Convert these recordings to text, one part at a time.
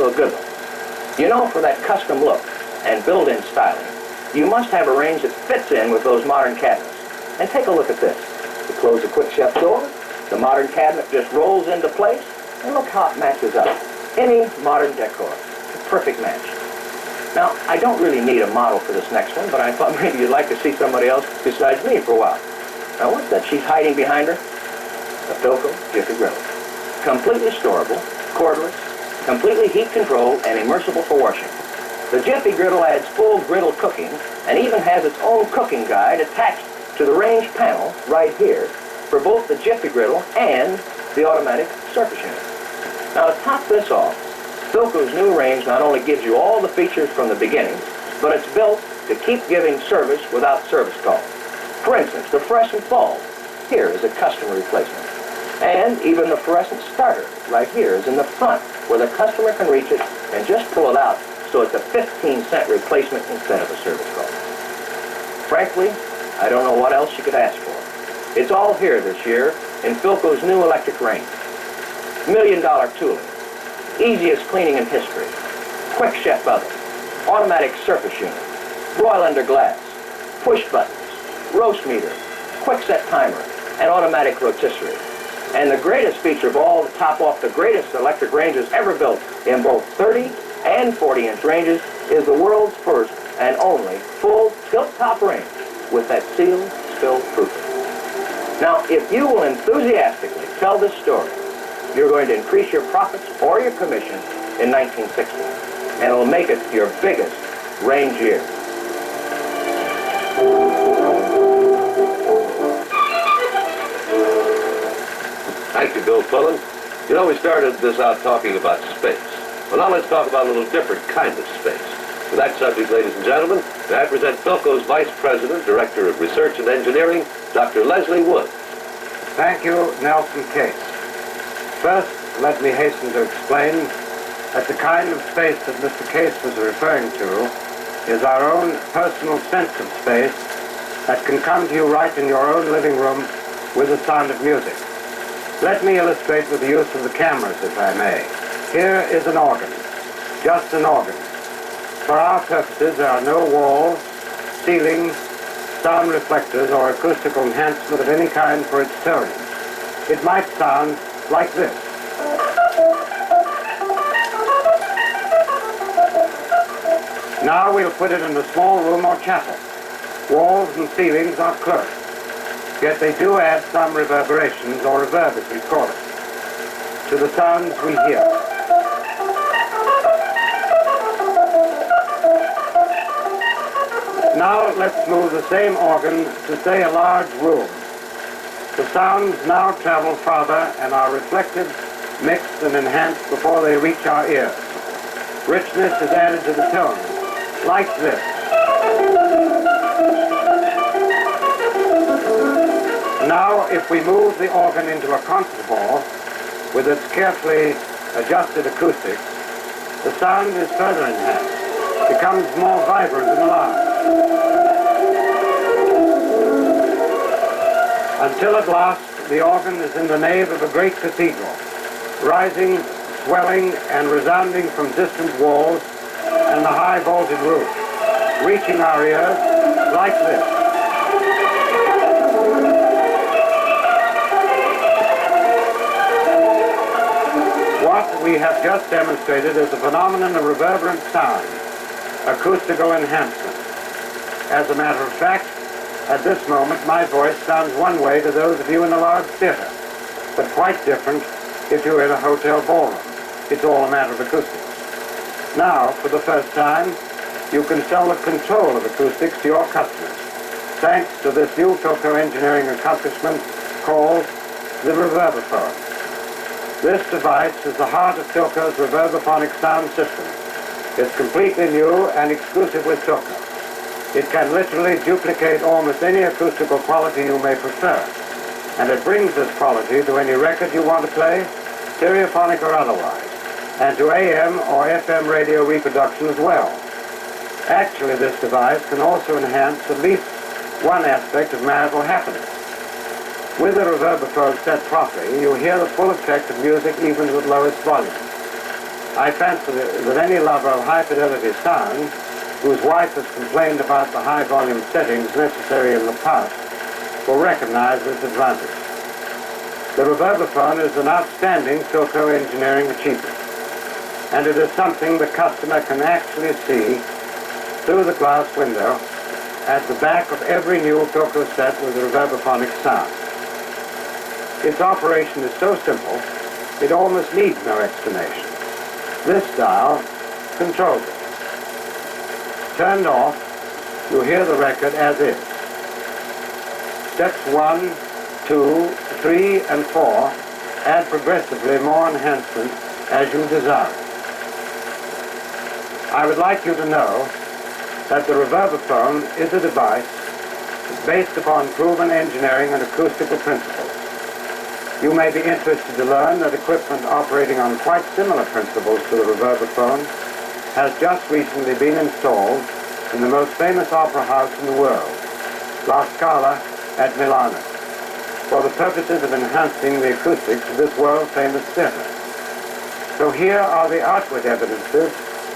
also a good one. You know, for that custom look and built-in styling, you must have a range that fits in with those modern cabinets. And take a look at this. You close the quick shut door, the modern cabinet just rolls into place, and look how it matches up. Any modern decor. A perfect match. Now, I don't really need a model for this next one, but I thought maybe you'd like to see somebody else besides me for a while. Now, what's that she's hiding behind her? A PHILCO Jiffy Griddle. Completely storable, cordless, completely heat-controlled, and immersible for washing. The Jiffy Griddle adds full griddle cooking and even has its own cooking guide attached to the range panel right here for both the Jiffy Griddle and the automatic surface unit. Now, to top this off, PHILCO's new range not only gives you all the features from the beginning, but it's built to keep giving service without service call. For instance, the fluorescent bulb here is a customer replacement. And even the fluorescent starter right here is in the front where the customer can reach it and just pull it out, so it's a 15-cent replacement instead of a service call. Frankly, I don't know what else you could ask for. It's all here this year in PHILCO's new electric range. $1 million tooling, easiest cleaning in history, quick chef oven, automatic surface unit, broil under glass, push buttons, roast meter, quick set timer, and automatic rotisserie. And the greatest feature of all, to top off the greatest electric ranges ever built in both 30 and 40-inch ranges, is the world's first and only full tilt-top range with that sealed spill proofing. Now, if you will enthusiastically tell this story, you're going to increase your profits or your commission in 1960, and it'll make it your biggest range year. Thank you, Bill Quillen. You know, we started this out talking about space. Well, now let's talk about a little different kind of space. For that subject, ladies and gentlemen, may I present PHILCO's Vice President, Director of Research and Engineering, Dr. Leslie Wood. Thank you, Nelson Case. First, let me hasten to explain that the kind of space that Mr. Case was referring to is our own personal sense of space that can come to you right in your own living room with the sound of music. Let me illustrate with the use of the cameras, if I may. Here is an organ, just an organ. For our purposes, there are no walls, ceilings, sound reflectors, or acoustical enhancement of any kind for its tone. It might sound like this. Now we'll put it in a small room or chapel. Walls and ceilings are closed, yet they do add some reverberations, or reverb as we call it, to the sounds we hear. Now let's move the same organ to, say, a large room. The sounds now travel farther and are reflected, mixed, and enhanced before they reach our ears. Richness is added to the tone, like this. Now, if we move the organ into a concert hall with its carefully adjusted acoustics, the sound is further enhanced, becomes more vibrant and alive. Until at last the organ is in the nave of a great cathedral, rising, swelling, and resounding from distant walls and the high vaulted roof, reaching our ears like this. What we have just demonstrated is a phenomenon of reverberant sound, acoustical enhancement. As a matter of fact, at this moment, my voice sounds one way to those of you in a large theater, but quite different if you're in a hotel ballroom. It's all a matter of acoustics. Now, for the first time, you can sell the control of acoustics to your customers, thanks to this new PHILCO engineering accomplishment called the Reverbophone. This device is the heart of PHILCO's reverbophonic sound system. It's completely new and exclusive with PHILCO. It can literally duplicate almost any acoustical quality you may prefer, and it brings this quality to any record you want to play, stereophonic or otherwise, and to AM or FM radio reproduction as well. Actually, this device can also enhance at least one aspect of marital happiness. With the reverbophone set properly, you'll hear the full effect of music even at the lowest volume. I fancy that any lover of high-fidelity sound, whose wife has complained about the high-volume settings necessary in the past, will recognize this advantage. The reverbophone is an outstanding PHILCO engineering achievement, and it is something the customer can actually see through the glass window at the back of every new PHILCO set with a reverbophonic sound. Its operation is so simple, it almost needs no explanation. This dial controls it. Turned off, you hear the record as is. Steps 1, 2, 3, and 4 add progressively more enhancement as you desire. I would like you to know that the reverbophone is a device based upon proven engineering and acoustical principles. You may be interested to learn that equipment operating on quite similar principles to the reverbophone has just recently been installed in the most famous opera house in the world, La Scala at Milano, for the purposes of enhancing the acoustics of this world-famous theater. So here are the outward evidences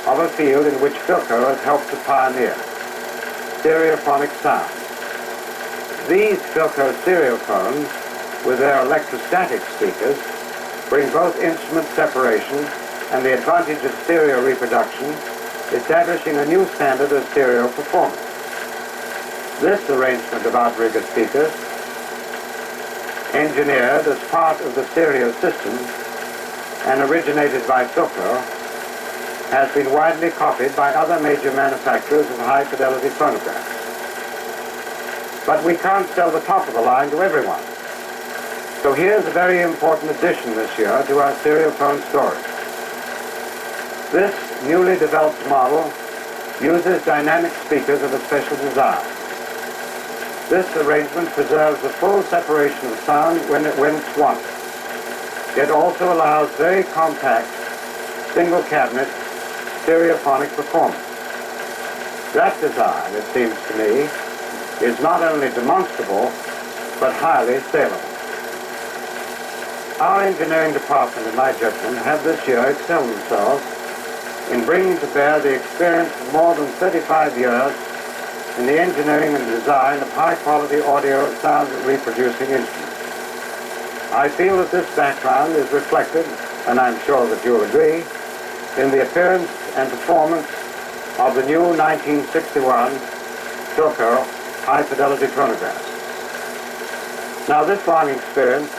of a field in which PHILCO has helped to pioneer: stereophonic sound. These PHILCO stereophones, with their electrostatic speakers, bring both instrument separation and the advantage of stereo reproduction, establishing a new standard of stereo performance. This arrangement of outrigger speakers, engineered as part of the stereo system and originated by PHILCO, has been widely copied by other major manufacturers of high-fidelity phonographs. But we can't sell the top of the line to everyone. So here's a very important addition this year to our stereophone story. This newly developed model uses dynamic speakers of a special design. This arrangement preserves the full separation of sound when it's wanted. It also allows very compact, single cabinet, stereophonic performance. That design, it seems to me, is not only demonstrable, but highly saleable. Our engineering department, in my judgment, have this year excelled themselves in bringing to bear the experience of more than 35 years in the engineering and design of high-quality audio sound reproducing instruments. I feel that this background is reflected, and I'm sure that you'll agree, in the appearance and performance of the new 1961 PHILCO high-fidelity phonograph. Now, this long experience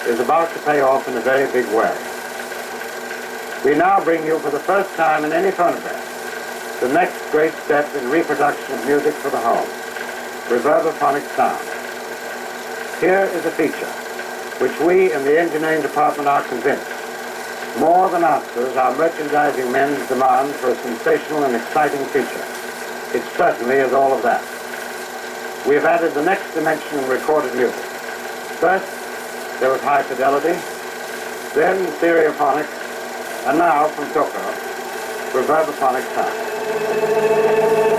is about to pay off in a very big way. We now bring you for the first time in any phonograph the next great step in reproduction of music for the home: reverbophonic sound. Here is a feature which we in the engineering department are convinced more than answers our merchandising men's demand for a sensational and exciting feature. It certainly is all of that. We have added the next dimension in recorded music. First, there was high fidelity, then stereophonic, and now, from PHILCO, reverbophonic sound.